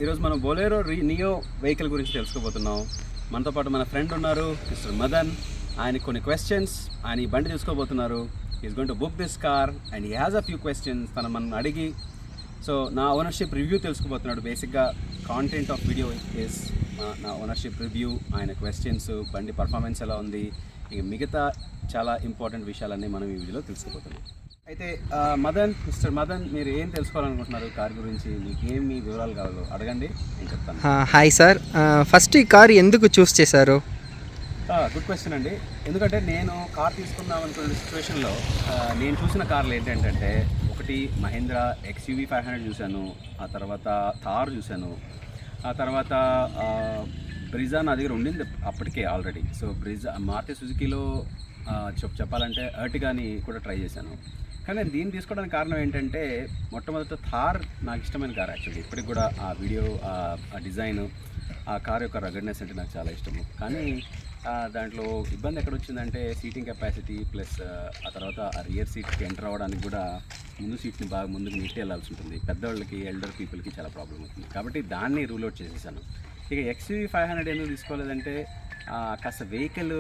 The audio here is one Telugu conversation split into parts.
ఈరోజు మనం బొలెరో నియో వెహికల్ గురించి తెలుసుకోబోతున్నాం. మనతో పాటు మన ఫ్రెండ్ ఉన్నారు, మిస్టర్ మదన్. ఆయనకి కొన్ని క్వశ్చన్స్, ఆయన ఈ బండి తీసుకోబోతున్నారు. Is going to book this car and he has a few questions. మనం అడిగి సో నా ఓనర్షిప్ రివ్యూ తెలుసుకోబోతున్నాడు. బేసిక్గా కాంటెంట్ ఆఫ్ వీడియో ఇస్ నా ఓనర్షిప్ రివ్యూ, ఆయన క్వశ్చన్స్, బండి పర్ఫార్మెన్స్ ఎలా ఉంది, ఇక మిగతా చాలా ఇంపార్టెంట్ విషయాలన్నీ మనం ఈ వీడియోలో తెలుసుకోబోతున్నాం. అయితే మిస్టర్ మదన్, మీరు ఏం తెలుసుకోవాలనుకుంటున్నారు కార్ గురించి? మీకు ఏమి వివరాలు కావాలో అడగండి, నేను చెప్తాను. హాయ్ సార్, ఫస్ట్ ఈ కార్ ఎందుకు చూస్ చేశారు? గుడ్ క్వశ్చన్ అండి. ఎందుకంటే నేను కార్ తీసుకుందాం అనుకున్న సిచ్యువేషన్లో నేను చూసిన కార్లు ఏంటంటే, ఒకటి మహీంద్రా XUV 500 చూశాను, ఆ తర్వాత థార్ చూశాను, ఆ తర్వాత బ్రిజా నా దగ్గర ఉండింది అప్పటికే ఆల్రెడీ. సో బ్రిజా, మారుతి సుజుకీలో చెప్పాలంటే ఎర్టిగాని కూడా ట్రై చేశాను. కానీ నేను దీన్ని తీసుకోవడానికి కారణం ఏంటంటే, మొట్టమొదట థార్ నాకు ఇష్టమైన కార్ యాక్చువల్లీ. ఇప్పటికి కూడా ఆ వీడియో, ఆ డిజైన్, ఆ కార్ యొక్క రగడ్నెస్ అంటే నాకు చాలా ఇష్టము. కానీ దాంట్లో ఇబ్బంది ఎక్కడ వచ్చిందంటే, సీటింగ్ కెపాసిటీ ప్లస్ ఆ తర్వాత ఆ రియర్ సీట్కి ఎంటర్ అవ్వడానికి కూడా ముందు సీట్ని బాగా ముందుకు నెట్టి వెళ్ళాల్సి ఉంటుంది. పెద్దవాళ్ళకి, ఎల్డర్ పీపుల్కి చాలా ప్రాబ్లం అవుతుంది. కాబట్టి దాన్ని రూల్ అవుట్ చేసేసాను. ఇక XUV 500 ఎందుకు తీసుకోలేదంటే, కాస్త వెహికల్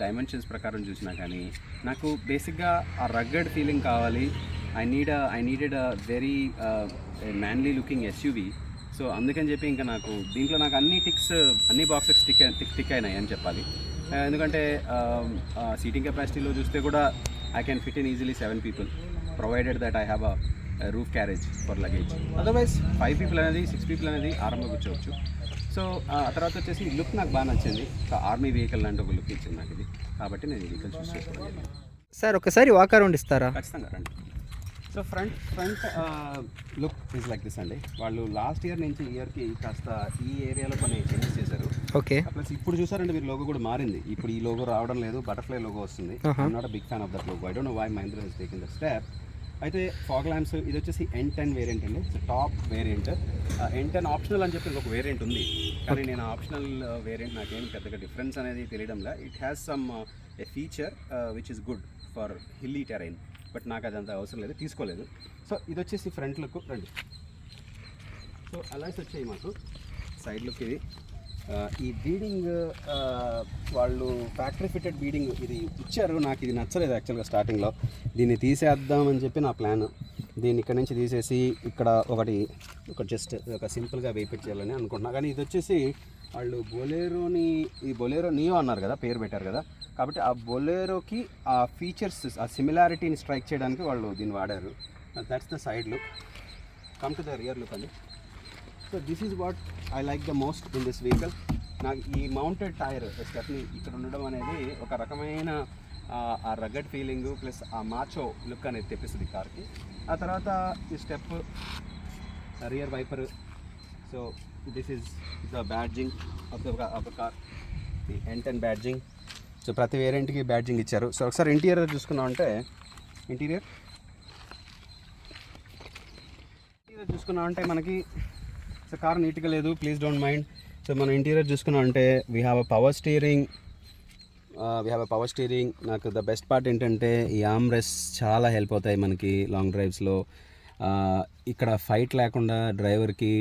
డైమెన్షన్స్ ప్రకారం చూసినా కానీ నాకు బేసిక్గా ఆ రగ్గడ్ ఫీలింగ్ కావాలి. I needed a very manly looking SUV. So అందుకని చెప్పి ఇంకా నాకు దీంట్లో నాకు అన్ని బాక్సెస్ టిక్ అయినాయి అని చెప్పాలి. ఎందుకంటే సీటింగ్ కెపాసిటీలో చూస్తే కూడా I can fit in easily 7 people, provided that I have a roof carriage for luggage. Otherwise 5 people అనేది, 6 people అనేది ఆరంభంగా కూర్చోవచ్చు. సో ఆ తర్వాత వచ్చేసి లుక్ నాకు బాగా నచ్చింది. ఆర్మీ వెహికల్ లాంటి ఒక లుక్ ఇచ్చింది నాకు ఇది. కాబట్టి నేను ఈ వెహికల్ చూస్ చేసుకోవాలి. సార్ ఒకసారి వాక్ అరౌండ్ ఇస్తారా? ఖచ్చితంగా రండి. So front look is like this అండి. వాళ్ళు లాస్ట్ ఇయర్ నుంచి ఇయర్కి కాస్త ఈ ఏరియాలో కొన్ని చేంజెస్ చేశారు. ఓకే. ప్లస్ ఇప్పుడు చూసారంటే మీరు లోగో కూడా మారింది. ఇప్పుడు ఈ లోగో రావడం లేదు, బటర్ఫ్లై లోగో వస్తుంది. I'm not a big fan of that logo. I don't know why Mahindra has taken the step. అయితే ఫాగ్ ల్యాంప్స్, ఇది వచ్చేసి N10 వేరియంట్ అండి. So top variant. N10 optional అని చెప్పి ఒక వేరియంట్ ఉంది, కానీ నేను ఆప్షనల్ వేరియంట్ నాకేం పెద్దగా డిఫరెన్స్ అనేది తెలియడంలా. It has some a feature which is good for hilly terrain, but నాకు అదంతా అవసరం లేదు, తీసుకోలేదు. సో ఇది వచ్చేసి ఫ్రంట్ లుక్. రండి. సో అలాంటి వచ్చాయి మాకు సైడ్ లుక్. ఇది ఈ బీడింగ్ వాళ్ళు ఫ్యాక్టరీ ఫిటెడ్ బీడింగ్ ఇది ఇచ్చారు. నాకు ఇది నచ్చలేదు యాక్చువల్గా స్టార్టింగ్లో. దీన్ని తీసేద్దామని చెప్పి నా ప్లాన్. దీన్ని ఇక్కడ నుంచి తీసేసి ఇక్కడ ఒక జస్ట్ ఒక సింపుల్గా వేయించేయాలని అనుకుంటున్నా. కానీ ఇది వచ్చేసి వాళ్ళు ఈ బొలెరో నియో అన్నారు కదా, పేరు పెట్టారు కదా, కాబట్టి ఆ బొలెరోకి ఆ ఫీచర్స్, ఆ సిమిలారిటీని స్ట్రైక్ చేయడానికి వాళ్ళు దీన్ని వాడారు. That's the side look. Come to the rear look అండి. So this is what I like the most in this vehicle. నాకు ఈ మౌంటెడ్ టైర్ స్టెప్ని ఇక్కడ ఉండడం అనేది ఒక రకమైన ఆ రగడ్ ఫీలింగు ప్లస్ ఆ మాచో లుక్ అనేది తెప్పిస్తుంది కార్కి. ఆ తర్వాత ఈ step, rear wiper. So this is the badging of the car, the N10 badging. So ప్రతి వేరియంట్కి బ్యాడ్జింగ్ ఇచ్చారు. సో ఒకసారి ఇంటీరియర్ చూసుకున్నామంటే మనకి సో కార్ నీట్గా లేదు, ప్లీజ్ డోంట్ మైండ్. సో మనం ఇంటీరియర్ చూసుకున్నామంటే we have a power steering. నాకు ద బెస్ట్ పార్ట్ ఏంటంటే ఈ ఆర్మ్ రెస్ట్ చాలా హెల్ప్ అవుతాయి మనకి లాంగ్ డ్రైవ్స్లో. ఇక్కడ ఫైట్ లేకుండా, డ్రైవర్కి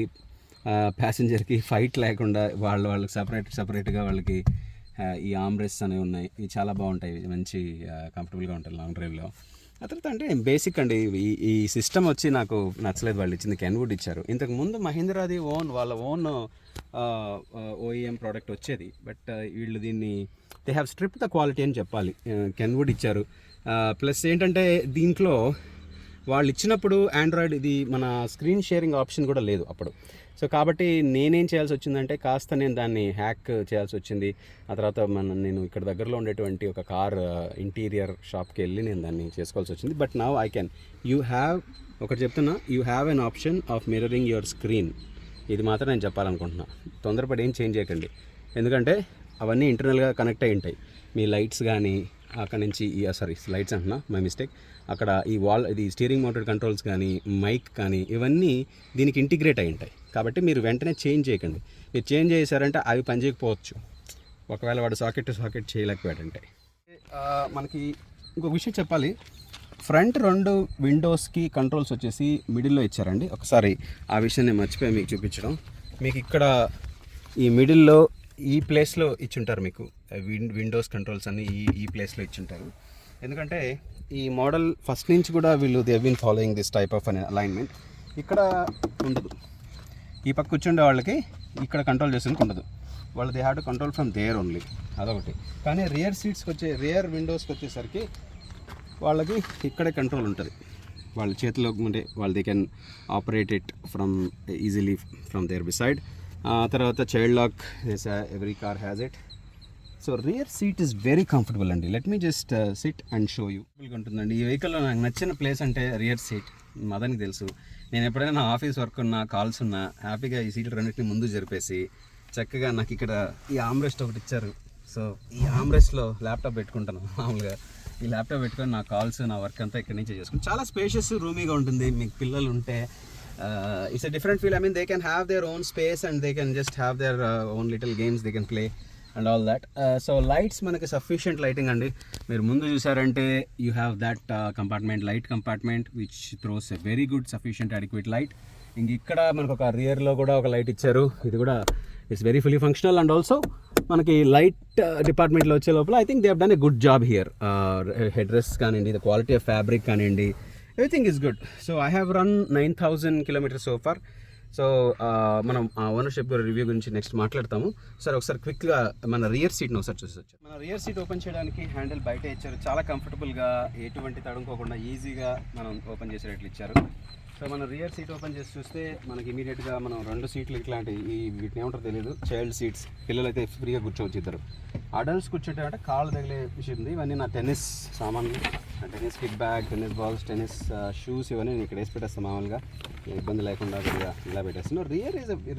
ప్యాసింజర్కి ఫైట్ లేకుండా వాళ్ళకి సపరేట్గా వాళ్ళకి ఈ ఆర్మ్ రెస్ట్ అనేవి ఉన్నాయి. ఇవి చాలా బాగుంటాయి, మంచి కంఫర్టబుల్గా ఉంటాయి లాంగ్ డ్రైవ్లో. ఆ తర్వాత అంటే బేసిక్ అండి, ఈ సిస్టమ్ వచ్చి నాకు నచ్చలేదు. వాళ్ళు ఇచ్చింది కెన్వుడ్ ఇచ్చారు. ఇంతకుముందు మహీంద్రాది వాళ్ళ ఓన్ OEM ప్రోడక్ట్ వచ్చేది, బట్ వీళ్ళు దీన్ని they have strip the quality అని చెప్పాలి. కెన్వుడ్ ఇచ్చారు. ప్లస్ ఏంటంటే దీంట్లో వాళ్ళు ఇచ్చినప్పుడు ఆండ్రాయిడ్ ఇది మన స్క్రీన్ షేరింగ్ ఆప్షన్ కూడా లేదు అప్పుడు. సో కాబట్టి నేనేం చేయాల్సి వచ్చిందంటే కాస్త నేను దాన్ని హ్యాక్ చేయాల్సి వచ్చింది. ఆ తర్వాత నేను ఇక్కడ దగ్గరలో ఉండేటువంటి ఒక కార్ ఇంటీరియర్ షాప్కి వెళ్ళి నేను దాన్ని చేసుకోవాల్సి వచ్చింది. But now you have an option of mirroring your screen. ఇది మాత్రం నేను చెప్పాలనుకుంటున్నా. తొందరపడి ఏం చేంజ్ చేయకండి, ఎందుకంటే అవన్నీ ఇంటర్నల్గా కనెక్ట్ అయి ఉంటాయి. మీ లైట్స్ కానీ అక్కడ నుంచి లైట్స్ అంటున్నా, మై మిస్టేక్. అక్కడ ఇది స్టీరింగ్ మోటార్ కంట్రోల్స్ కానీ, మైక్ కానీ, ఇవన్నీ దీనికి ఇంటిగ్రేట్ అయి ఉంటాయి. కాబట్టి మీరు వెంటనే చేంజ్ చేయకండి. మీరు చేంజ్ చేశారంటే అవి పనిచేయకపోవచ్చు, ఒకవేళ వాడు సాకెట్ టు సాకెట్ చేయలేకపోయాడంటే. మనకి ఇంకొక విషయం చెప్పాలి. ఫ్రంట్ 2 విండోస్కి కంట్రోల్స్ వచ్చేసి మిడిల్లో ఇచ్చారండి. ఒకసారి ఆ విషయం నేను మర్చిపోయి మీకు చూపించడం. మీకు ఇక్కడ ఈ మిడిల్లో ఈ ప్లేస్లో ఇచ్చుంటారు. మీకు విండోస్ కంట్రోల్స్ అన్నీ ఈ ప్లేస్లో ఇచ్చుంటారు. ఎందుకంటే ఈ మోడల్ ఫస్ట్ నుంచి కూడా వీళ్ళు they been following this type of alignment. ఇక్కడ ఉండదు, ఈ పక్క కూర్చుండే వాళ్ళకి ఇక్కడ కంట్రోల్ చేసేందుకు ఉండదు. వాళ్ళు they have to control from there only, అదొకటి. కానీ రియర్ విండోస్కి వచ్చేసరికి వాళ్ళకి ఇక్కడే కంట్రోల్ ఉంటుంది. వాళ్ళ చేతిలో ఉంటే వాళ్ళు they can operate it from easily from there beside. తర్వాత child lock, every car has it. So rear seat is very comfortable అండి. Let me just sit and show you. ఉంటుందండి ఈ వెహికల్లో. నాకు నచ్చిన ప్లేస్ అంటే రియర్ సీట్. మదన్కి తెలుసు, నేను ఎప్పుడైనా నా ఆఫీస్ వర్క్ ఉన్నా, కాల్స్ ఉన్నా, హ్యాపీగా ఈ సీట్లు రెండింటిని ముందు జరిపేసి చక్కగా నాకు ఇక్కడ ఈ ఆమ్రెస్ట్ ఒకటి ఇచ్చారు. సో ఈ ఆమ్రెస్ట్లో ల్యాప్టాప్ పెట్టుకుంటాను. మామూలుగా ఈ ల్యాప్టాప్ పెట్టుకొని నా కాల్స్, నా వర్క్ అంతా ఇక్కడి నుంచే చేసుకుంటాను. చాలా స్పేషియస్, రూమీగా ఉంటుంది. మీకు పిల్లలు ఉంటే it's a different feel. I mean they can have their own space and they can just have their own little games they can play and all that. So lights మనకి సఫిషియంట్ లైటింగ్ అండి. మీరు ముందు చూసారంటే you have that compartment, light compartment which throws a very good sufficient adequate light. ఇంక ఇక్కడ మనకు ఒక రియర్లో కూడా ఒక లైట్ ఇచ్చారు. ఇది కూడా it's very fully functional. And also మనకి లైట్ డిపార్ట్మెంట్లో వచ్చే లోపల I think they have done a good job here. Head rest కానివ్వండి, ద క్వాలిటీ ఆఫ్ ఫ్యాబ్రిక్ కానివ్వండి, everything is good. So I have run 9,000 kilometers so far. So మనం ఆ ఓనర్షిప్ రివ్యూ గురించి నెక్స్ట్ మాట్లాడతాము. సార్ ఒకసారి క్విక్గా మన రియర్ సీట్ని ఒకసారి చూసొచ్చు. మన రియర్ సీట్ ఓపెన్ చేయడానికి హ్యాండిల్ బయట ఇచ్చారు. చాలా కంఫర్టబుల్గా, ఎటువంటి తడుముకోకుండా ఈజీగా మనం ఓపెన్ చేసేటట్లు ఇచ్చారు. సో మన రియర్ సీట్ ఓపెన్ చేసి చూస్తే మనకి ఇమీడియట్గా మనం 2 సీట్లు ఇట్లాంటి వీటిని ఏమంటారో తెలియదు, చైల్డ్ సీట్స్. పిల్లలు అయితే ఫ్రీగా కూర్చోవచ్చు, ఇద్దరు. అడల్ట్స్ కూర్చుంటే కాళ్ళు తగిలే విషయం ఉంది. ఇవన్నీ నా టెన్నిస్ సామాన్లు, tennis kit bag, tennis balls, tennis shoes, ఇవన్నీ నేను ఇక్కడ వేసి పెట్టేస్తాను. మామూలుగా ఇబ్బంది లేకుండా ఇలా పెట్టేస్తాను.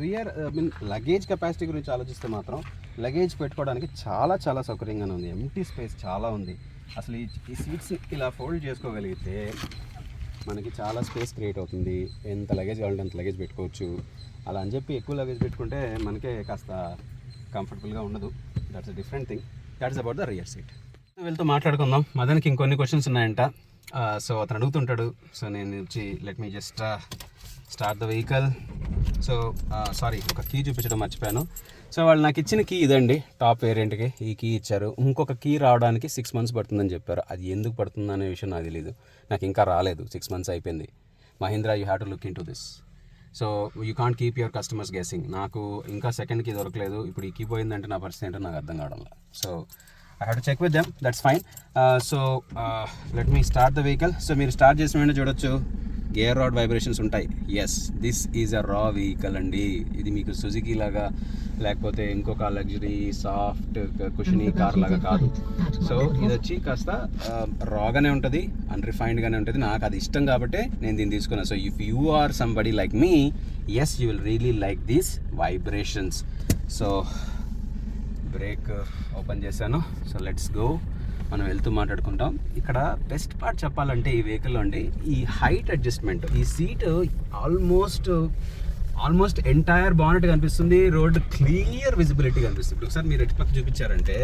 Rear I mean luggage capacity గురించి ఆలోచిస్తే మాత్రం లగేజ్ పెట్టుకోవడానికి చాలా చాలా సౌకర్యంగానే ఉంది. ఎంటీ స్పేస్ చాలా ఉంది. అసలు ఈ సీట్స్ ఇలా ఫోల్డ్ చేసుకోగలిగితే మనకి చాలా స్పేస్ క్రియేట్ అవుతుంది. ఎంత లగేజ్ కావాలంటే అంత లగేజ్ పెట్టుకోవచ్చు. అలా అని చెప్పి ఎక్కువ లగేజ్ పెట్టుకుంటే మనకే కాస్త కంఫర్టబుల్గా ఉండదు. That's a different thing. That's about the rear seat. వెళ్తూ మాట్లాడుకుందాం. మదన్కి ఇంకొన్ని క్వశ్చన్స్ ఉన్నాయంట. సో అతను అడుగుతుంటాడు. సో నేను వచ్చి let me just start the vehicle. So sorry, ఒక కీ చూపించడం మర్చిపోయాను. సో వాళ్ళు నాకు ఇచ్చిన కీ ఇదండి, టాప్ వేరియంట్కి ఈ కీ ఇచ్చారు. ఇంకొక కీ రావడానికి 6 months పడుతుందని చెప్పారు. అది ఎందుకు పడుతుంది అనే విషయం నాకు తెలియదు. నాకు ఇంకా రాలేదు. 6 months అయిపోయింది. Mahindra, you have to look in to this. So you can't keep your customers guessing. నాకు ఇంకా సెకండ్ కీ దొరకలేదు. ఇప్పుడు ఈ కీ పోయిందంటే నా పరిస్థితి ఏంటో నాకు అర్థం కావడం. So I have to check with them. That's fine. So let me start the vehicle. So మీరు స్టార్ట్ చేసిన వెంటనే చూడొచ్చు గేర్ రాడ్ వైబ్రేషన్స్ ఉంటాయి. ఎస్, దిస్ ఈజ్ అ రా వెహికల్ అండి. ఇది మీకు సుజుకి లాగా లేకపోతే ఇంకొక లగ్జరీ సాఫ్ట్ కుషనీ కార్ లాగా కాదు. సో ఇది వచ్చి కాస్త రాగానే ఉంటుంది, అన్రిఫైన్డ్గానే ఉంటుంది. నాకు అది ఇష్టం కాబట్టి నేను దీన్ని తీసుకున్నాను. So if you are somebody like me, yes you will really like these vibrations. So brake open చేశాను. So let's go. మనం వెళ్తూ మాట్లాడుకుంటాం. ఇక్కడ బెస్ట్ పార్ట్ చెప్పాలంటే ఈ వెహికల్లో అండి, ఈ హైట్ అడ్జస్ట్మెంట్. ఈ సీట్ ఆల్మోస్ట్ ఎంటైర్ బానెట్ కనిపిస్తుంది. రోడ్ క్లియర్ విజిబిలిటీ కనిపిస్తుంది. ఇప్పుడు ఒకసారి మీరు ఎటు పక్క చూపించారంటే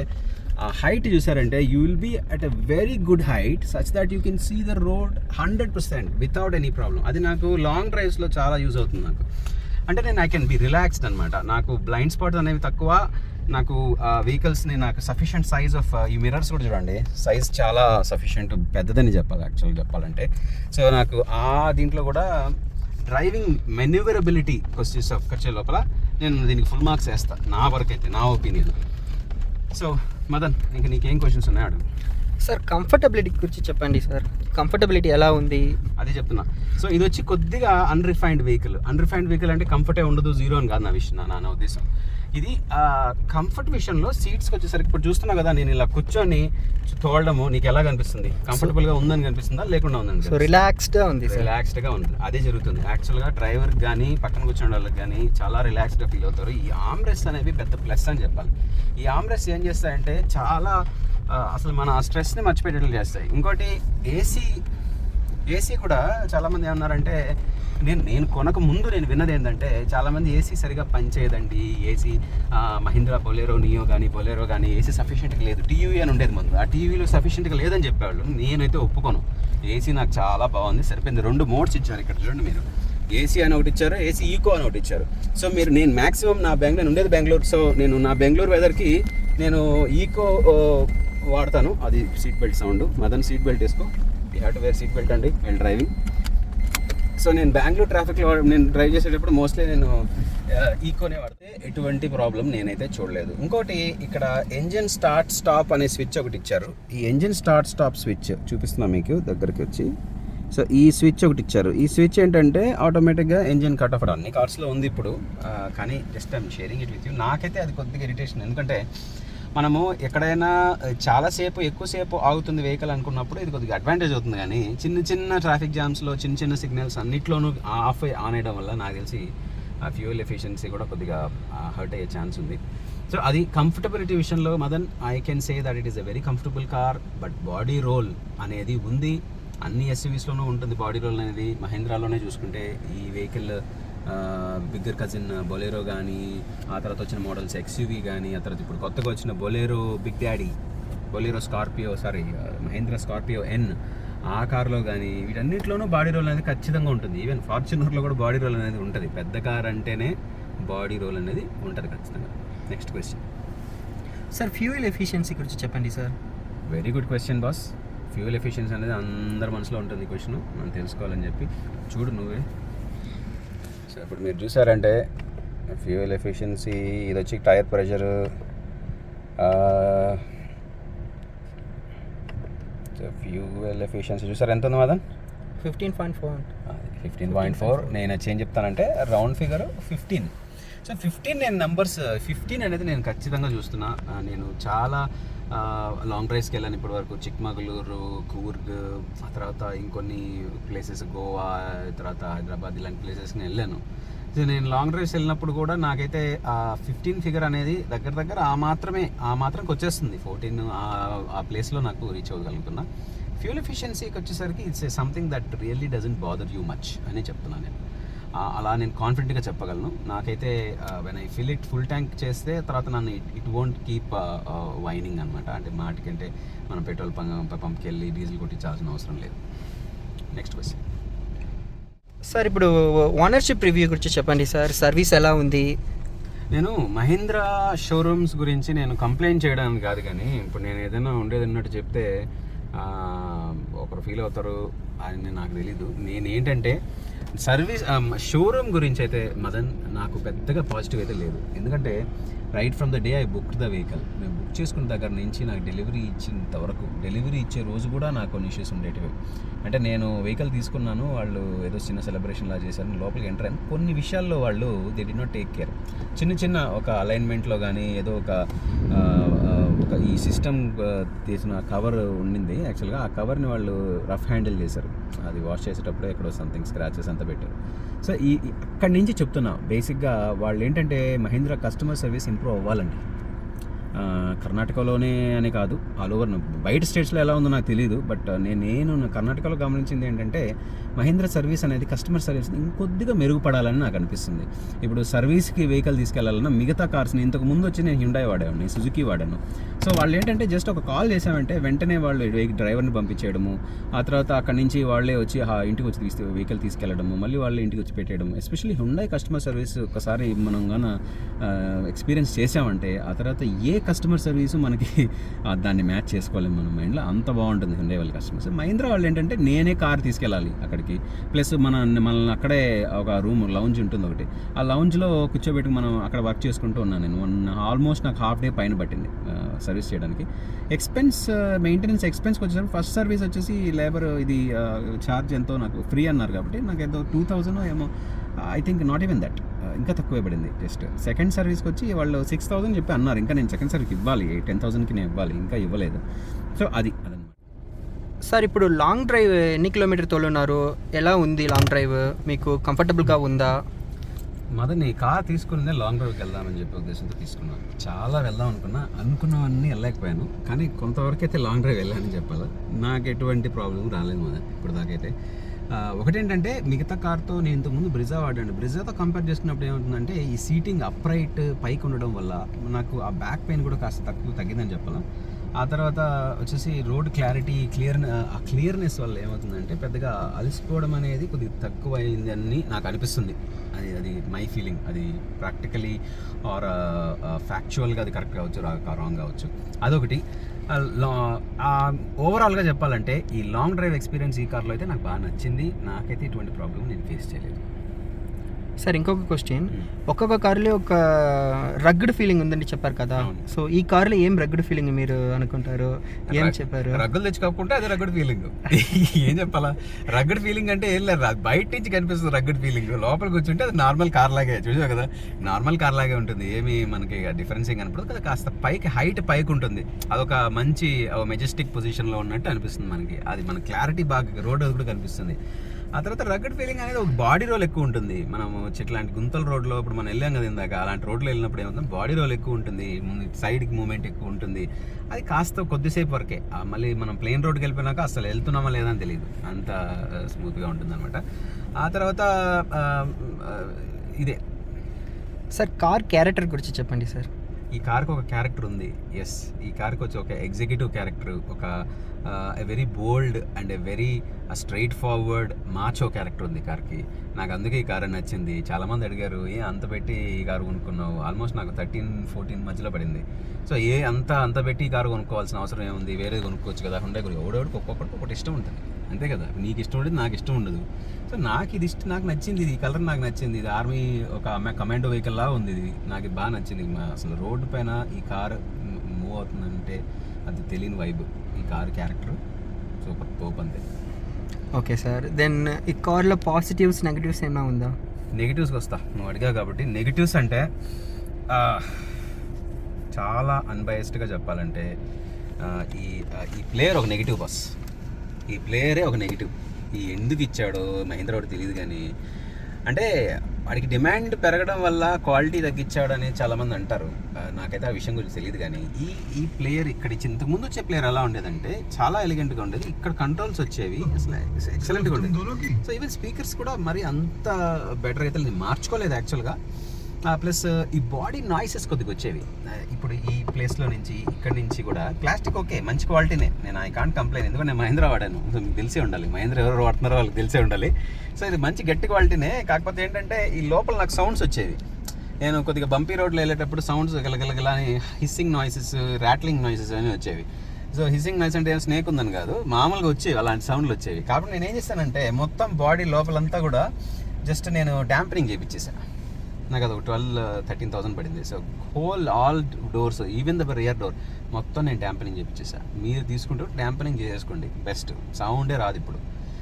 ఆ హైట్ చూసారంటే you will be at a very good height such that you can see the road 100% without any problem. అది నాకు లాంగ్ డ్రైవ్స్లో చాలా యూజ్ అవుతుంది. నాకు అంటే నేను ఐ కెన్ బి రిలాక్స్డ్ అనమాట. నాకు బ్లైండ్ స్పాట్స్ అనేవి తక్కువ. నాకు వెహికల్స్ని నాకు సఫిషియంట్ సైజ్ ఆఫ్ ఈ మిర్రర్స్ కూడా చూడండి, సైజ్ చాలా సఫిషియంట్ పెద్దదని చెప్పాలి యాక్చువల్గా చెప్పాలంటే. సో నాకు దీంట్లో కూడా డ్రైవింగ్ మెన్యూవరబిలిటీ వచ్చే లోపల నేను దీనికి ఫుల్ మార్క్స్ వేస్తాను, నా వరకు అయితే, నా ఒపీనియన్. సో మదన్, ఇంకా నీకేం క్వశ్చన్స్ ఉన్నాయో అడుగు. సార్ కంఫర్టబిలిటీ గురించి చెప్పండి సార్. కంఫర్టబిలిటీ ఎలా ఉంది అదే చెప్తున్నా. సో ఇది వచ్చి కొద్దిగా అన్రిఫైన్డ్ వెహికల్. అన్రిఫైన్డ్ వెహికల్ అంటే కంఫర్టే ఉండదు, జీరో అని కాదు నా ఉద్దేశం. ఇది కంఫర్ట్ విషయంలో సీట్స్కి వచ్చేసరికి ఇప్పుడు చూస్తున్నావు కదా, నేను ఇలా కూర్చొని తోలడము నీకు ఎలా కనిపిస్తుంది? కంఫర్టబుల్గా ఉందని కనిపిస్తుందా లేకుండా ఉందని? సో రిలాక్స్డ్గా ఉంది. రిలాక్స్డ్గా ఉంది. అదే జరుగుతుంది యాక్చువల్గా. డ్రైవర్కి కానీ పక్కన కూర్చునే వాళ్ళకి కానీ చాలా రిలాక్స్డ్గా ఫీల్ అవుతారు. ఈ ఆర్మ్ రెస్ట్ అనేవి పెద్ద ప్లస్ అని చెప్పాలి. ఈ ఆర్మ్ రెస్ట్ ఏం చేస్తాయంటే చాలా అసలు మన స్ట్రెస్ని మర్చిపోయేటట్లు చేస్తాయి. ఇంకోటి ఏసీ కూడా చాలామంది ఏమన్నారంటే నేను కొనక ముందు నేను విన్నది ఏంటంటే చాలామంది ఏసీ సరిగా పనిచేయదండి, ఏసీ మహీంద్రా బొలెరో నియో కానీ ఏసీ సఫిషియెంట్గా లేదు, టీవీ అని ఉండేది ముందు. ఆ టీవీలో సఫిషియెంట్గా లేదని చెప్పేవాళ్ళు. నేనైతే ఒప్పుకోను, ఏసీ నాకు చాలా బాగుంది, సరిపోయింది. 2 మోడ్స్ ఇచ్చారు ఇక్కడ చూడండి మీరు, ఏసీ అని ఒకటి ఇచ్చారు, ఏసీ ఈకో అని ఒకటి ఇచ్చారు. సో నేను మ్యాక్సిమం నేను ఉండేది బెంగళూరు, సో నేను నా బెంగళూరు వెదర్కి నేను ఈకో వాడతాను. అది seat belt sound, Madan seat belt వేసుకో, you have to wear seat belt అండి వైల్ డ్రైవింగ్. సో నేను బెంగళూరు ట్రాఫిక్లో నేను డ్రైవ్ చేసేటప్పుడు మోస్ట్లీ నేను ఈకోనే వాడితే ఎటువంటి ప్రాబ్లం నేనైతే చూడలేదు. ఇంకోటి ఇక్కడ ఎంజిన్ స్టార్ట్ స్టాప్ అనే స్విచ్ ఒకటి ఇచ్చారు. ఈ ఎంజిన్ స్టార్ట్ స్టాప్ స్విచ్ చూపిస్తున్నా మీకు దగ్గరికి వచ్చి. సో ఈ స్విచ్ ఒకటి ఇచ్చారు. ఈ స్విచ్ ఏంటంటే ఆటోమేటిక్గా ఎంజిన్ కట్ ఆఫ్ అన్ని కార్స్లో ఉంది ఇప్పుడు, కానీ just I'm sharing it with you. నాకైతే అది కొద్దిగా ఇరిటేషన్, ఎందుకంటే మనము ఎక్కడైనా చాలాసేపు ఎక్కువసేపు ఆగుతుంది వెహికల్ అనుకున్నప్పుడు ఇది కొద్దిగా అడ్వాంటేజ్ అవుతుంది. కానీ చిన్న ట్రాఫిక్ జామ్స్లో చిన్న సిగ్నల్స్ అన్నిట్లోనూ ఆఫ్ ఆన్ అయ్యడం వల్ల నాకు తెలిసి ఆ ఫ్యూయల్ ఎఫిషియన్సీ కూడా కొద్దిగా హర్ట్ అయ్యే ఛాన్స్ ఉంది. సో అది కంఫర్టబిలిటీ విషయంలో Madan I can say that it is a very comfortable car. But body roll అనేది ఉంది, అన్ని ఎస్యూవీస్లోనూ ఉంటుంది బాడీ రోల్ అనేది. మహీంద్రాలోనే చూసుకుంటే ఈ వెహికల్ బిగ్గర్ కజిన్ బొలెరో కానీ, ఆ తర్వాత వచ్చిన మోడల్స్ ఎక్స్యూవీ కానీ, ఆ తర్వాత ఇప్పుడు కొత్తగా వచ్చిన Bolero big daddy, Mahindra Scorpio N, ఆ కార్లో కానీ వీటన్నిటిలోనూ బాడీ రోల్ అనేది ఖచ్చితంగా ఉంటుంది. ఈవెన్ ఫార్చునర్లో కూడా బాడీ రోల్ అనేది ఉంటుంది. పెద్ద కార్ అంటేనే బాడీ రోల్ అనేది ఉంటుంది ఖచ్చితంగా. Next question sir, fuel efficiency గురించి చెప్పండి sir. Very good question boss. Fuel efficiency అనేది అందరి మనసులో ఉంటుంది క్వశ్చన్, మనం తెలుసుకోవాలని చెప్పి. చూడు నువ్వే. సో ఇప్పుడు మీరు చూసారంటే ఫ్యూయల్ ఎఫిషియన్సీ ఇది వచ్చి టైర్ ప్రెషరు, ఫ్యూయల్ ఎఫిషియన్సీ చూసారు ఎంత ఉంది మాదన్? 15.4. 15.4. నేను వచ్చి ఏం చెప్తానంటే రౌండ్ ఫిగర్ 15. సో 15 నేను నంబర్స్ 15 అనేది నేను ఖచ్చితంగా చూస్తున్నా. నేను చాలా లాంగ్ డ్రైవ్స్కి వెళ్ళాను ఇప్పటి వరకు. చిక్మగళూరు, కూర్గ్, ఆ తర్వాత ఇంకొన్ని ప్లేసెస్ గోవా, తర్వాత హైదరాబాద్, ఇలాంటి ప్లేసెస్కి వెళ్ళాను. సో నేను లాంగ్ డ్రైవ్స్ వెళ్ళినప్పుడు కూడా నాకైతే ఆ 15 ఫిగర్ అనేది దగ్గర ఆ మాత్రంకి వచ్చేస్తుంది. 14 ఆ ప్లేస్లో నాకు రీచ్ అవ్వగలుగుతున్నా. ఫ్యూల్ ఎఫిషియన్సీకి వచ్చేసరికి it's something that really doesn't bother you much అని చెప్తున్నాను నేను. అలా నేను కాన్ఫిడెంట్గా చెప్పగలను. నాకైతే when I fill it full tank చేస్తే తర్వాత నన్ను ఇట్ వోంట్ కీప్ వైనింగ్ అనమాట. అంటే మాటికంటే మనం పెట్రోల్ పంప్కి వెళ్ళి డీజిల్ కొట్టించాల్సిన అవసరం లేదు. నెక్స్ట్ క్వశ్చన్ సార్, ఇప్పుడు ఓనర్షిప్ రివ్యూ గురించి చెప్పండి సార్. సర్వీస్ ఎలా ఉంది? నేను మహీంద్రా షోరూమ్స్ గురించి నేను కంప్లైంట్ చేయడానికి కాదు, కానీ ఇప్పుడు నేను ఏదైనా ఉండేది ఉన్నట్టు చెప్తే ఒకరు ఫీల్ అవుతారు అని నాకు తెలీదు. నేనేంటంటే సర్వీస్ షోరూమ్ గురించి అయితే మదన్ నాకు పెద్దగా పాజిటివ్ అయితే లేదు. ఎందుకంటే right from the day I booked the vehicle, నేను బుక్ చేసుకున్న దగ్గర నుంచి నాకు డెలివరీ ఇచ్చేంత వరకు, డెలివరీ ఇచ్చే రోజు కూడా నాకు కొన్ని ఇష్యూస్ ఉండేటివి. అంటే నేను వెహికల్ తీసుకున్నాను, వాళ్ళు ఏదో చిన్న సెలబ్రేషన్ లా చేశారు, లోపలికి ఎంటర్ అయ్యాను. కొన్ని విషయాల్లో వాళ్ళు they did not take care. చిన్న ఒక అలైన్మెంట్లో కానీ ఏదో ఒక ఈ సిస్టమ్ తీసిన కవర్ ఉండింది. యాక్చువల్గా ఆ కవర్ని వాళ్ళు రఫ్ హ్యాండిల్ చేశారు. అది వాష్ చేసేటప్పుడు ఎక్కడో సంథింగ్ స్క్రాచెస్ అంతా పెట్టారు. సో అక్కడి నుంచి చెప్తున్నా, బేసిక్గా వాళ్ళు ఏంటంటే మహీంద్రా కస్టమర్ సర్వీస్ ఇంప్రూవ్ అవ్వాలండి. కర్ణాటకలోనే అని కాదు, ఆల్ ఓవర్. బయట స్టేట్స్లో ఎలా ఉందో నాకు తెలియదు, బట్ నేను కర్ణాటకలో గమనించింది ఏంటంటే మహీంద్రా సర్వీస్ అనేది కస్టమర్ సర్వీస్ ఇంకొద్దిగా మెరుగుపడాలని నాకు అనిపిస్తుంది. ఇప్పుడు సర్వీస్కి వెహికల్ తీసుకెళ్లాలన్నా మిగతా కార్స్ని ఇంతకు ముందు వచ్చి నేను హ్యుండాయ్ వాడాను, సుజుకి వాడాను. సో వాళ్ళు ఏంటంటే జస్ట్ ఒక కాల్ చేసామంటే వెంటనే వాళ్ళు డ్రైవర్ని పంపించేయడము, ఆ తర్వాత అక్కడి నుంచి వాళ్ళే వచ్చి ఇంటికి వచ్చి వెహికల్ తీసుకెళ్లడము, మళ్ళీ వాళ్ళు ఇంటికి వచ్చి పెట్టేయడం. ఎస్పెషల్లీ హ్యుండాయ్ కస్టమర్ సర్వీస్ ఒకసారి మనం కానీ ఎక్స్పీరియన్స్ చేసామంటే ఆ తర్వాత ఏ కస్టమర్ సర్వీసు మనకి దాన్ని మ్యాచ్ చేసుకోలేము మన మైండ్లో, అంత బాగుంటుంది హ్యుండాయ్ వాళ్ళ కస్టమర్స్. మహీంద్రా వాళ్ళు ఏంటంటే నేనే కార్ తీసుకెళ్ళాలి అక్కడికి, ప్లస్ మనల్ని అక్కడే ఒక లౌంజ్ ఉంటుంది ఒకటి, ఆ లౌంజ్లో కూర్చోబెట్టి మనం అక్కడ వర్క్ చేసుకుంటూ ఉన్నాను నేను. ఆల్మోస్ట్ నాకు హాఫ్ డే పైన పట్టింది సర్వీస్ చేయడానికి. మెయింటెనెన్స్ ఎక్స్పెన్స్కి వచ్చేసరికి ఫస్ట్ సర్వీస్ వచ్చేసి లేబర్ ఇది ఛార్జ్ ఎంతో నాకు ఫ్రీ అన్నారు కాబట్టి నాకు ఏదో 2000 ఏమో, I think not even that, ఇంకా తక్కువే పడింది జస్ట్. సెకండ్ సర్వీస్కి వచ్చి వాళ్ళు 6000 చెప్పి అన్నారు. ఇంకా నేను సెకండ్ సర్వీస్కి ఇవ్వాలి, 10,000కి నేను ఇవ్వాలి, ఇంకా ఇవ్వలేదు. సో అదనమాట. సార్, ఇప్పుడు లాంగ్ డ్రైవ్ ఎన్ని కిలోమీటర్ తోలున్నారు? ఎలా ఉంది లాంగ్ డ్రైవ్? మీకు కంఫర్టబుల్గా ఉందా? మదన్ ఈ కార్ తీసుకున్నదే లాంగ్ డ్రైవ్కి వెళ్దామని చెప్పి ఉద్దేశంతో తీసుకున్నాను. చాలా వెళ్దాం అనుకున్నవన్నీ వెళ్ళలేకపోయాను, కానీ కొంతవరకు అయితే లాంగ్ డ్రైవ్ వెళ్ళానని చెప్పాలి. నాకు ఎటువంటి ప్రాబ్లం రాలేదు మదన్ ఇప్పుడు దాకైతే. ఒకటేంటంటే మిగతా కార్తో నేను ఇంతకుముందు బ్రిజా వాడాను. బ్రిజాతో కంపేర్ చేసుకున్నప్పుడు ఏమవుతుందంటే ఈ సీటింగ్ అప్రైట్ పైకి ఉండడం వల్ల నాకు ఆ బ్యాక్ పెయిన్ కూడా కాస్త తగ్గిందని చెప్పాలి. ఆ తర్వాత వచ్చేసి రోడ్ క్లారిటీ ఆ క్లియర్నెస్ వల్ల ఏమవుతుందంటే పెద్దగా అలసిపోవడం అనేది కొద్దిగా తక్కువ అయింది అని నాకు అనిపిస్తుంది. అది మై ఫీలింగ్. అది ప్రాక్టికలీ ఆర్ ఫ్యాక్చువల్గా అది కరెక్ట్ కావచ్చు, రాంగ్ కావచ్చు. అదొకటి. ఓవరాల్గా చెప్పాలంటే ఈ లాంగ్ డ్రైవ్ ఎక్స్పీరియన్స్ ఈ కార్లో అయితే నాకు బాగా నచ్చింది. నాకైతే ఇటువంటి ప్రాబ్లం నేను ఫేస్ చేయలేదు. సార్ ఇంకొక క్వశ్చన్, ఒక్కొక్క కారులో ఒక రగ్డ్ ఫీలింగ్ ఉందని చెప్పారు కదా, సో ఈ కారులో ఏం రగ్డ్ ఫీలింగ్ మీరు అనుకుంటారు? ఏం చెప్పారు? రగ్గులు తెచ్చుకోకుండా అది రగ్గుడ్ ఫీలింగ్. ఏం చెప్పాలా? రగ్గుడ్ ఫీలింగ్ అంటే ఏం లేదు, బయట నుంచి కనిపిస్తుంది రగ్గుడ్ ఫీలింగ్. లోపల కూర్చుంటే అది నార్మల్ కార్ లాగే, చూసావు కదా, నార్మల్ కార్ లాగే ఉంటుంది. ఏమి మనకి డిఫరెన్సింగ్ కనపడదు కదా. కాస్త పైకి హైట్ ఉంటుంది. అదొక మంచి మెజెస్టిక్ పొజిషన్లో ఉన్నట్టు అనిపిస్తుంది మనకి. అది మన క్లారిటీ బాగా రోడ్ కూడా కనిపిస్తుంది. ఆ తర్వాత రగ్గడ్ ఫీలింగ్ అనేది ఒక బాడీ రోల్ ఎక్కువ ఉంటుంది. మనము ఇట్లాంటి గుంతల రోడ్లో ఇప్పుడు మనం వెళ్ళాం కదా ఇందాక, అలాంటి రోడ్లో వెళ్ళినప్పుడు ఏమవుతుంది, బాడీ రోల్ ఎక్కువ ఉంటుంది, ముందు సైడ్కి మూమెంట్ ఎక్కువ ఉంటుంది. అది కాస్త కొద్దిసేపు వరకే. మళ్ళీ మనం ప్లెయిన్ రోడ్కి వెళ్ళిపోయినాక అసలు వెళ్తున్నామా లేదా అని తెలియదు, అంత స్మూత్గా ఉంటుంది అనమాట. ఆ తర్వాత ఇదే సార్ కార్ క్యారెక్టర్ గురించి చెప్పండి సార్. ఈ కార్కి ఒక క్యారెక్టర్ ఉంది. ఎస్, ఈ కార్కి వచ్చి ఒక ఎగ్జిక్యూటివ్ క్యారెక్టర్, ఒక a very bold and a very straight forward మాచో character ఉంది కార్కి. నాకు అందుకే ఈ కారు నచ్చింది. చాలామంది అడిగారు, అంత పెట్టి ఈ కారు కొనుక్కున్నావు? ఆల్మోస్ట్ నాకు 13-14 మధ్యలో పడింది. సో అంత పెట్టి ఈ కారు కొనుక్కోవాల్సిన అవసరం ఏముంది, వేరేది కొనుక్కోవచ్చు కదా. హుండై గురించి ఒకటికి ఒక్కొక్కటి ఒకటి ఇష్టం ఉంటుంది, అంతే కదా. నీకు ఇష్టం ఉండేది నాకు ఇష్టం ఉండదు. సో నాకు నచ్చింది, ఈ కలర్ నాకు నచ్చింది. ఇది ఆర్మీ ఒక కమాండో వెహికల్ లా ఉంది. ఇది నాకు బాగా నచ్చింది. అసలు రోడ్డు పైన ఈ కారు మూవ్ అవుతుందంటే అది తెలియని వైబ్. ఈ కారు క్యారెక్టర్ సూపర్ తోపు అంతే. ఓకే సార్, దెన్ ఈ కార్లో పాజిటివ్స్ నెగిటివ్స్ ఏమైనా ఉందా? నెగిటివ్స్కి వస్తా, నువ్వు అడిగావు కాబట్టి. నెగిటివ్స్ అంటే చాలా అన్బయస్డ్గా చెప్పాలంటే ఈ ప్లేయర్ ఒక నెగిటివ్ బాస్. ఈ ప్లేయరే ఒక నెగిటివ్. ఎందుకు ఇచ్చాడో మహీంద్రా వాడు తెలియదు కానీ, అంటే వాడికి డిమాండ్ పెరగడం వల్ల క్వాలిటీ తగ్గించాడు అని చాలామంది అంటారు. నాకైతే ఆ విషయం గురించి తెలియదు కానీ ఈ ప్లేయర్ ఇక్కడ ఇంతకుముందు వచ్చే ప్లేయర్ ఎలా ఉండేదంటే చాలా ఎలిగెంట్గా ఉండేది. ఇక్కడ కంట్రోల్స్ వచ్చేవి, అసలు ఎక్సలెంట్గా ఉండేది. సో ఈవెన్ స్పీకర్స్ కూడా మరి అంత బెటర్ అయితే నేను మార్చుకోలేదు యాక్చువల్గా. ప్లస్ ఈ బాడీ నాయిసెస్ కొద్దిగా వచ్చేవి. ఇప్పుడు ఈ ప్లేస్లో నుంచి ఇక్కడి నుంచి కూడా ప్లాస్టిక్ ఓకే, మంచి క్వాలిటీనే, నేను ఐ కాంట్ కంప్లైన్. ఎందుకంటే నేను మహీంద్రా వాడాను, మీకు తెలిసే ఉండాలి. మహీంద్రా ఎవరు వాడుతున్నారో వాళ్ళకి తెలిసే ఉండాలి. సో ఇది మంచి గట్టి క్వాలిటీనే. కాకపోతే ఏంటంటే ఈ లోపల నాకు సౌండ్స్ వచ్చేవి. నేను కొద్దిగా బంపీ రోడ్లో వెళ్ళేటప్పుడు సౌండ్స్ గలగలగలా హిస్సింగ్ నాయిసెస్, ర్యాట్లింగ్ నాయిసెస్ అని వచ్చేవి. సో హిస్సింగ్ నాయిస్ అంటే స్నేక్ ఉందని కాదు, మామూలుగా వచ్చేవి, అలాంటి సౌండ్లు వచ్చేవి. కాబట్టి నేను ఏం చేస్తానంటే మొత్తం బాడీ లోపలంతా కూడా జస్ట్ నేను డాంపరింగ్ చేయించేసాను. నాకు అది ఒక 12,000-13,000 పడింది. So all doors, even the rear door మొత్తం నేను డాంపనింగ్ చేయించేసాను. మీరు తీసుకుంటూ డాంపనింగ్ చేసుకోండి, బెస్ట్. సౌండే రాదు ఇప్పుడు.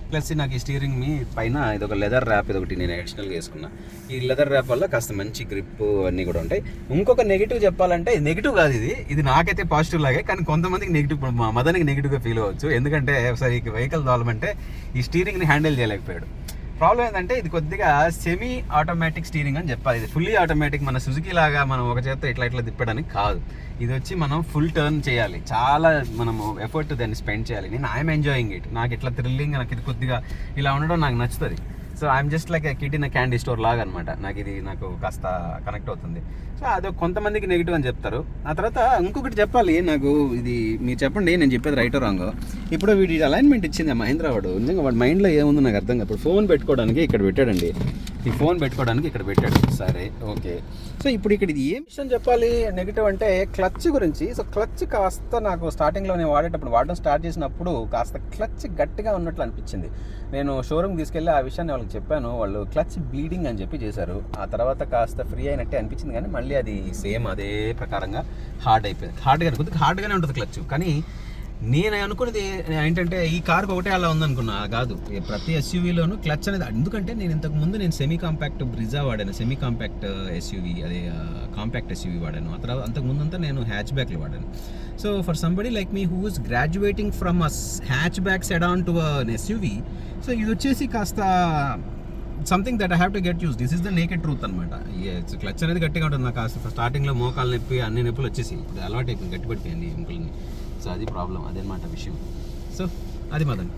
ప్లస్ నాకు ఈ స్టీరింగ్ మీ పైన ఇది ఒక లెదర్ ర్యాప్, ఇదొకటి నేను అడిషనల్గా వేసుకున్నా. ఈ లెదర్ ర్యాప్ వల్ల కాస్త మంచి గ్రిప్ అన్నీ కూడా ఉంటాయి. ఇంకొక నెగిటివ్ చెప్పాలంటే, నెగిటివ్ కాదు ఇది నాకైతే పాజిటివ్ లాగే, కానీ కొంతమందికి నెగిటివ్, మా మదనికి నెగిటివ్గా ఫీల్ అవ్వచ్చు. ఎందుకంటే ఒకసారి ఈ వెహికల్ తోలమంటే ఈ స్టీరింగ్ని హ్యాండిల్ చేయలేకపోయాడు. ప్రాబ్లం ఏంటంటే ఇది కొద్దిగా సెమీ ఆటోమేటిక్ స్టీరింగ్ అని చెప్పాలి. ఇది ఫుల్లీ ఆటోమేటిక్, మన సుజుకి లాగా మనం ఒక చేత్తో ఇట్లా తిప్పడానికి కాదు. ఇది వచ్చి మనం ఫుల్ టర్న్ చేయాలి, చాలా మనము ఎఫర్ట్ దాన్ని స్పెండ్ చేయాలి. నేను ఐఎమ్ ఎంజాయింగ్ ఇట్. నాకు ఇట్లా థ్రిల్లింగ్, నాకు ఇది కొద్దిగా ఇలా ఉండడం నాకు నచ్చుతుంది. So I'm just like kid in candy store లాగా అనమాట. నాకు కాస్త కనెక్ట్ అవుతుంది. సో అది కొంతమందికి నెగిటివ్ అని చెప్తారు. ఆ తర్వాత ఇంకొకటి చెప్పాలి, నాకు ఇది మీరు చెప్పండి, నేను చెప్పేది రైటో రాంగో. ఇప్పుడు వీడి అలైన్మెంట్ ఇచ్చింది మహీంద్రా వాడు. నిజంగా వాడి మైండ్లో ఏముందో నాకు అర్థం కాదు. ఇప్పుడు ఫోన్ పెట్టుకోవడానికి ఇక్కడ పెట్టాడండి, ఈ ఫోన్ పెట్టుకోవడానికి ఇక్కడ పెట్టాడు. సరే ఓకే. సో ఇప్పుడు ఇక్కడ ఇది ఏం విషయం చెప్పాలి నెగిటివ్ అంటే క్లచ్ గురించి. సో క్లచ్ కాస్త నాకు స్టార్టింగ్లో నేను వాడడం స్టార్ట్ చేసినప్పుడు కాస్త క్లచ్ గట్టిగా ఉన్నట్లు అనిపించింది. నేను షోరూమ్కి తీసుకెళ్ళి ఆ విషయాన్ని వాళ్ళకి చెప్పాను. వాళ్ళు క్లచ్ బ్లీడింగ్ అని చెప్పి చేశారు. ఆ తర్వాత కాస్త ఫ్రీ అయినట్టే అనిపించింది, కానీ మళ్ళీ అది సేమ్ అదే ప్రకారంగా హార్డ్ అయిపోయింది. కొద్దిగా హార్డ్గానే ఉంటుంది క్లచ్. కానీ నేను అనుకున్నది ఏంటంటే ఈ కార్కి ఒకటే అలా ఉందనుకున్నా, కాదు. ప్రతి ఎస్యూవీలోనూ క్లచ్ అనేది, ఎందుకంటే నేను ఇంతకుముందు సెమీ కాంపాక్ట్ బ్రిజా వాడాను, సెమీ కాంపాక్ట్ ఎస్యూవీ, అదే కాంపాక్ట్ ఎస్యూవీ వాడాను. ఆ తర్వాత అంతకుముందంతా నేను హ్యాచ్ బ్యాక్లు వాడాను. So for somebody like me who is graduating from a hatch back sedan to an SUV, so ఇది వచ్చేసి కాస్త something that I have to get use. This is the naked truth అనమాట. క్లచ్ అనేది గట్టిగా ఉంటుంది. నాకు కాస్త స్టార్టింగ్లో మోకాలు నొప్పి అన్ని నొప్పులు వచ్చేసి, ఇప్పుడు అలవాటు అయిపోయింది, గట్టి పడిపోయింది ఎముకలని. సో అది ప్రాబ్లం, అదనమాట విషయం. సో అది మదన్.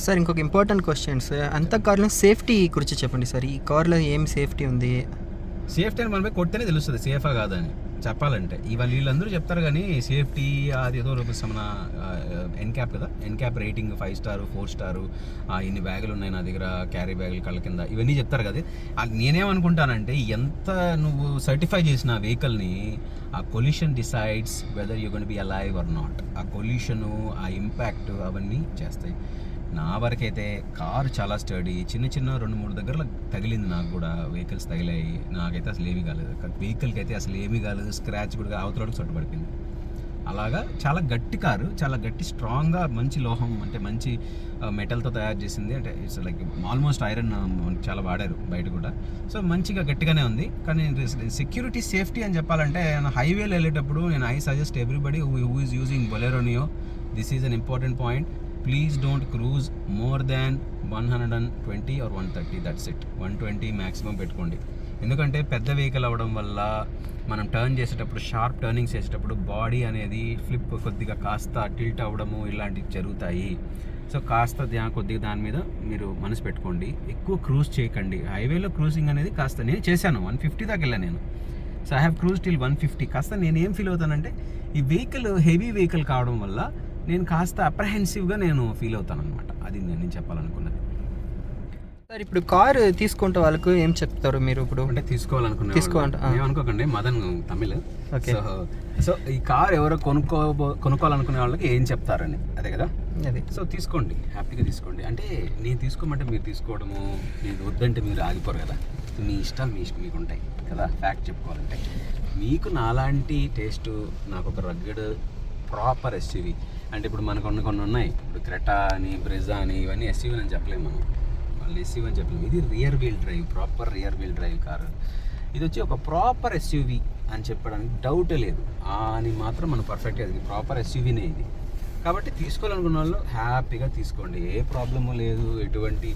సార్ ఇంకొక ఇంపార్టెంట్ క్వశ్చన్స్, అంత కార్లో సేఫ్టీ గురించి చెప్పండి సార్. ఈ కార్లో ఏం సేఫ్టీ ఉంది? సేఫ్టీ అని మనపై కొట్టేనే తెలుస్తుంది సేఫా కాదని చెప్పాలంటే. ఇవాళ వీళ్ళందరూ చెప్తారు కానీ సేఫ్టీ అది ఏదో మన ఎన్క్యాప్ కదా, ఎన్క్యాప్ రేటింగ్ 5 స్టార్ 4 స్టార్, ఇన్ని బ్యాగులు ఉన్నాయి నా దగ్గర, క్యారీ బ్యాగులు కళ్ళ కింద, ఇవన్నీ చెప్తారు కదా. నేనేమనుకుంటానంటే ఎంత నువ్వు సర్టిఫై చేసిన వెహికల్ని, ఆ collision decides whether you gonna be alive or not. ఆ కొల్యూషను, ఆ ఇంపాక్ట్ అవన్నీ చేస్తాయి. నా వరకైతే కారు చాలా స్టడీ. చిన్న 2-3 దగ్గరలో తగిలింది నాకు కూడా, వెహికల్స్ తగిలాయి. నాకైతే అసలు ఏమీ కాలేదు. వెహికల్కి అయితే అసలు ఏమీ కాలేదు, స్క్రాచ్ కూడా అవతలకి చొట్టబడిపోయింది. అలాగా చాలా గట్టి కారు, చాలా గట్టి స్ట్రాంగ్గా, మంచి లోహం అంటే మంచి మెటల్తో తయారు చేసింది. అంటే ఇట్స్ లైక్ ఆల్మోస్ట్ ఐరన్ చాలా వాడారు బయట కూడా. సో మంచిగా గట్టిగానే ఉంది. కానీ సెక్యూరిటీ సేఫ్టీ అని చెప్పాలంటే, హైవేలో వెళ్ళేటప్పుడు నేను I suggest everybody who is using Bolero neo, this is an important point. Please don't cruise more than 120 or 130, that's it. 120 maximum పెట్టుకోండి. ఎందుకంటే పెద్ద వెహికల్ అవ్వడం వల్ల మనం టర్న్ చేసేటప్పుడు, షార్ప్ టర్నింగ్స్ చేసేటప్పుడు బాడీ అనేది ఫ్లిప్ కొద్దిగా కాస్త టిల్ట్ అవ్వడము ఇలాంటివి జరుగుతాయి. సో కాస్త కొద్దిగా దాని మీద మీరు మనసు పెట్టుకోండి. ఎక్కువ క్రూజ్ చేయకండి. హైవేలో క్రూజింగ్ అనేది కాస్త నేను చేశాను, 150 దాకా వెళ్ళాను నేను. So I have cruise till 150. కాస్త నేను ఏం ఫీల్ అవుతానంటే, ఈ వెహికల్ హెవీ వెహికల్ కావడం వల్ల నేను కాస్త అప్రహెన్సివ్గా నేను ఫీల్ అవుతాను అనమాట. అది నేను చెప్పాలనుకున్నది. సార్ ఇప్పుడు కారు తీసుకుంటే వాళ్ళకు ఏం చెప్తారు మీరు? ఇప్పుడు అంటే ఏమనుకోకండి, మదన్ తమిళ్. సో ఈ కార్ ఎవరో కొనుక్కోవాలనుకునే వాళ్ళకి ఏం చెప్తారని, అదే కదా. అదే. సో తీసుకోండి, హ్యాపీగా తీసుకోండి. అంటే నేను తీసుకోమంటే మీరు తీసుకోవడము, నేను వద్దంటే మీరు ఆగిపోరు కదా. మీ ఇష్టాలు మీకు ఉంటాయి కదా. ఫ్యాక్ట్ చెప్పుకోవాలంటే మీకు నాలాంటి టేస్ట్, నాకు ఒక రగ్గడ్ ప్రాపర్ ఎస్యూవీ అంటే, ఇప్పుడు మనకు కొన్ని ఉన్నాయి. ఇప్పుడు క్రెటా అని, బ్రెజా అని, ఇవన్నీ ఎస్యూవీ అని చెప్పలేము మనం, మళ్ళీ ఎస్యూవీ అని చెప్పలేము. ఇది rear wheel drive, proper rear wheel drive car. ఇది వచ్చి ఒక ప్రాపర్ ఎస్యూవీ అని చెప్పడానికి డౌటే లేదు. అని మాత్రం మనం పర్ఫెక్ట్గా, అది ప్రాపర్ ఎస్యూవీనే ఇది. కాబట్టి తీసుకోవాలనుకున్న వాళ్ళు హ్యాపీగా తీసుకోండి, ఏ ప్రాబ్లము లేదు. ఎటువంటి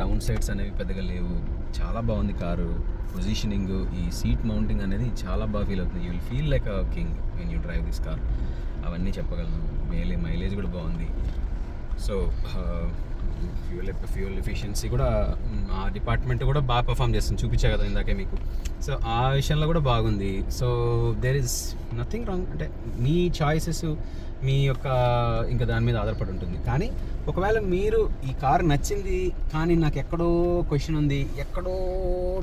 డౌన్ సైడ్స్ అనేవి పెద్దగా లేవు. చాలా బాగుంది కారు. పొజిషనింగ్, ఈ సీట్ మౌంటింగ్ అనేది చాలా బాగా ఫీల్ అవుతుంది. You will feel like a king when you drive this car. అవన్నీ చెప్పగలను. మైలేజ్ కూడా బాగుంది. సో ఫ్యూయల్ ఎఫిషియన్సీ కూడా ఆ డిపార్ట్మెంట్ కూడా బాగా పర్ఫామ్ చేస్తుంది, చూపించా కదా ఇందాకే మీకు. సో ఆ విషయంలో కూడా బాగుంది. So there is nothing wrong. అంటే మీ చాయిసెస్, మీ యొక్క ఇంకా దాని మీద ఆధారపడి ఉంటుంది. కానీ ఒకవేళ మీరు ఈ కార్ నచ్చింది, కానీ నాకు ఎక్కడో క్వశ్చన్ ఉంది, ఎక్కడో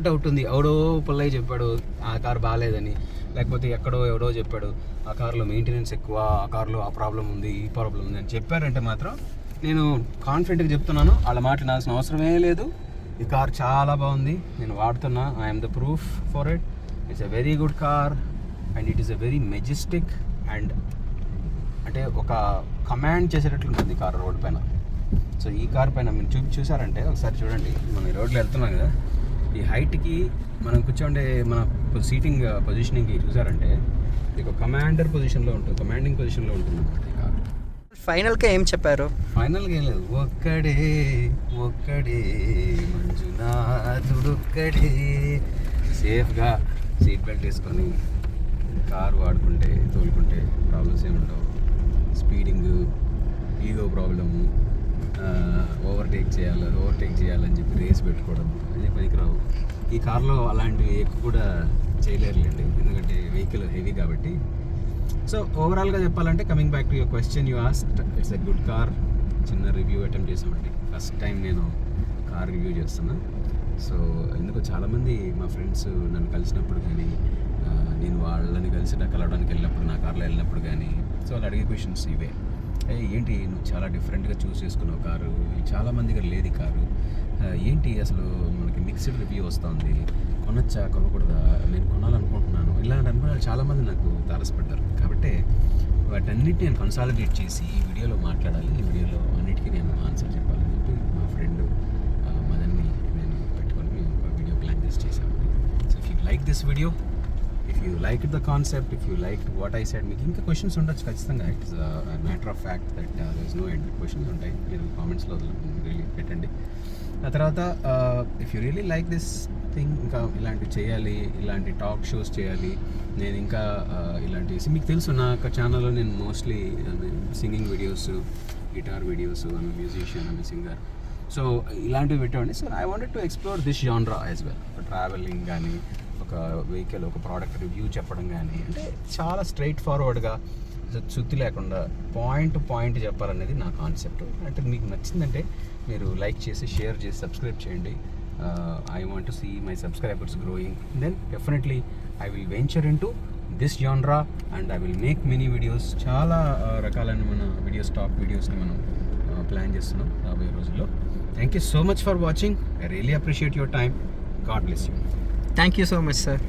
డౌట్ ఉంది, ఎవడో పుల్లయ్య చెప్పాడు ఆ కార్ బాగాలేదని, లేకపోతే ఎక్కడో ఎవడో చెప్పాడు ఆ కార్లో మెయింటెనెన్స్ ఎక్కువ, ఆ కార్లో ఆ ప్రాబ్లం ఉంది, ఈ ప్రాబ్లం ఉంది అని చెప్పారంటే మాత్రం నేను కాన్ఫిడెంట్గా చెప్తున్నాను, వాళ్ళ మాట వినాల్సిన అవసరమే లేదు. ఈ కార్ చాలా బాగుంది, నేను వాడుతున్నా. I'm the proof for it. It's a very good car and it is a very majestic and అంటే ఒక కమాండ్ చేసేటట్లు ఉంటుంది కార్ రోడ్ పైన. సో ఈ కార్ పైన మీరు చూసారంటే ఒకసారి చూడండి, మనం ఈ రోడ్లో వెళ్తున్నాం కదా, ఈ హైట్కి మనం కూర్చోండే మన సీటింగ్ పొజిషనింగ్కి చూసారంటే ఇది ఒక కమాండింగ్ పొజిషన్లో ఉంటుంది అన్నమాట ఈ కార్. ఫైనల్గా ఏం చెప్పారు? ఫైనల్గా ఏం లేదు, ఒక్కడే మంజునాథుడొక్కడే. సేఫ్గా సీట్ బెల్ట్ వేసుకొని కారు వాడుకుంటే, తోలుకుంటే ప్రాబ్లమ్స్ ఏమి ఉండవు. స్పీడింగ్, ఈగో ప్రాబ్లము, ఓవర్టేక్ చేయాలని చెప్పి రేస్ పెట్టుకోవడం అదే పనికిరావు. ఈ కార్లో అలాంటివి ఎక్కువ కూడా చేయలేరులేండి, ఎందుకంటే వెహికల్ హెవీ కాబట్టి. సో ఓవరాల్గా చెప్పాలంటే, coming back to your question you asked, it's a good car. చిన్న రివ్యూ అటెంప్ట్ చేసామండి, ఫస్ట్ టైం నేను కార్ రివ్యూ చేస్తున్నా. సో ఎందుకో చాలామంది మా ఫ్రెండ్స్ నన్ను కలిసినప్పుడు కానీ, నేను వాళ్ళని కలవడానికి వెళ్ళినప్పుడు, నా కార్లో వెళ్ళినప్పుడు కానీ, సో వాళ్ళు అడిగే క్వశ్చన్స్ ఇవే. ఏంటి నువ్వు చాలా డిఫరెంట్గా చూస్ చేసుకున్నావు కారు, చాలామంది దగ్గర లేదు ఈ కారు, ఏంటి అసలు మనకి మిక్స్డ్ రివ్యూ వస్తుంది, కొనొచ్చా కొనకూడదా, నేను కొనాలనుకుంటున్నాను, ఇలాంటి అనుకున్న చాలామంది నాకు తారసపడ్డారు. కాబట్టి వాటన్నిటిని నేను కన్సాలిడేట్ చేసి ఈ వీడియోలో మాట్లాడాలి, ఈ వీడియోలో అన్నిటికీ నేను ఆన్సర్ చెప్పాలని చెప్పి మా ఫ్రెండ్ మదన్ని నేను పెట్టుకొని మేము ఒక వీడియో ప్లాన్ చేసాము. So if you like this video, if you like the concept, if you like what I said, మీకు ఇంకా క్వశ్చన్స్ ఉండొచ్చు ఖచ్చితంగా. It's matter of fact that there is no end. Questions ఉంటాయి, మీరు కామెంట్స్లో రియలీ పెట్టండి. ఆ తర్వాత if you really like this thing, ఇంకా ఇలాంటివి చేయాలి, ఇలాంటి టాక్ షోస్ చేయాలి, నేను ఇంకా ఇలాంటి మీకు తెలుసు నా ఛానల్లో నేను mostly singing videos, guitar videos, I'm musician, I'm singer. So ఇలాంటివి పెట్టండి. So I wanted to explore this genre as well. ఒక ట్రావెలింగ్ కానీ, ఒక వెహికల్, ఒక ప్రోడక్ట్ రివ్యూ చెప్పడం కానీ, అంటే చాలా స్ట్రైట్ ఫార్వర్డ్గా శుద్ధి లేకుండా పాయింట్ టు పాయింట్ చెప్పాలనేది నా కాన్సెప్ట్. అంటే మీకు నచ్చిందంటే మీరు లైక్ చేసి, షేర్ చేసి, సబ్స్క్రైబ్ చేయండి. I want to see my subscribers growing. Then definitely I will venture in to this genre and I will make many videos. చాలా రకాలైన మన వీడియోస్, టాప్ వీడియోస్ని మనం ప్లాన్ చేస్తున్నాం రాబోయే రోజుల్లో. Thank you so much for watching. I really appreciate your time. God bless you. Thank you so much sir.